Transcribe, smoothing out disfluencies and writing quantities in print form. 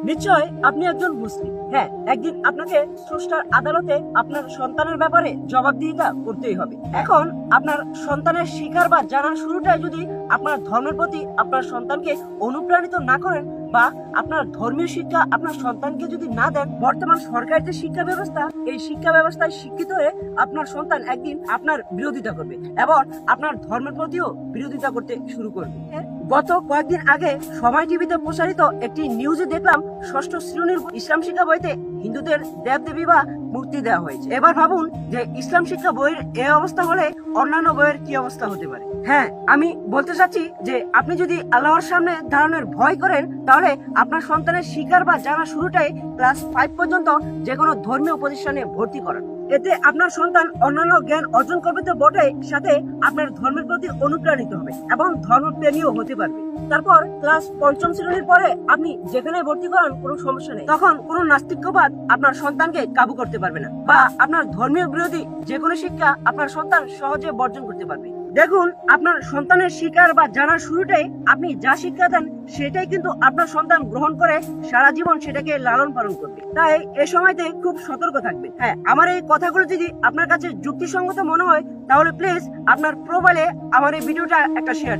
নিশ্চয় আপনি একজন মুসলিম। হ্যাঁ, একদিন আপনাকে স্রষ্টার আদালতে আপনার সন্তানের ব্যাপারে জবাবদিহিতা করতেই হবে। এখন আপনার সন্তানের শিকার বা জানার শুরুটাই যদি আপনার ধর্মের প্রতি আপনার সন্তানকে অনুপ্রাণিত না করেন বা আপনার ধর্মীয় শিক্ষা আপনার সন্তানকে যদি না দেন, বর্তমান সরকারের যে শিক্ষা ব্যবস্থা, এই শিক্ষা ব্যবস্থায় শিক্ষিত হয়ে আপনার সন্তান একদিন আপনার বিরোধিতা করবে এবং আপনার ধর্মের প্রতিও বিরোধিতা করতে শুরু করবে। গত কয়েকদিন আগে সময় টিভিতে প্রচারিত একটি নিউজে দেখলাম ষষ্ঠ শ্রেণীর ইসলাম শিক্ষা বইতে হিন্দুদের দেবদেবী বা মূর্তি দেওয়া হয়েছে। এবার ভাবুন যে ইসলাম শিক্ষা বইয়ের এই অবস্থা হলে অন্যান্য বইয়ের কি অবস্থা হতে পারে। হ্যাঁ, আমি বলতে চাচ্ছি যে আপনি যদি আল্লাহর সামনে দাঁড়ানোর ভয় করেন, তাহলে আপনার সন্তানের শিকার বা জানা শুরুটাই ক্লাস 5 পর্যন্ত যে কোনো ধর্মীয় প্রতিষ্ঠানে ভর্তি করান। এতে আপনার সন্তান অন্যান্য জ্ঞান অর্জন করবে তো বটে, সাথে আপনার ধর্মের প্রতি অনুপ্রাণিত হবে এবং ধর্মপ্রেমীও হতে পারবে। তারপর ক্লাস 5ম শ্রেণীর পরে আপনি যেখানে ভর্তি করান কোনো সমস্যা নেই, তখন কোনো নাস্তিক্যবাদ আপনার সন্তানকে কাবু করতে পারবে না বা আপনার ধর্মীয় বিরোধী যে কোনো শিক্ষা আপনার সন্তান সহজে বর্জন করতে পারবে। দেখুন, আপনার সন্তানের শিকার বা জানার শুরুটাই আপনি যা শিক্ষা দেন সেটাই কিন্তু আপনার সন্তান গ্রহণ করে সারা জীবন সেটাকে লালন পালন করবে। তাই এ সময়তে খুব সতর্ক থাকবে। হ্যাঁ, আমার এই কথাগুলো যদি আপনার কাছে যুক্তিসঙ্গত মনে হয়, তাহলে প্লিজ আপনার প্রোফাইলে আমার এই ভিডিওটা একটা শেয়ার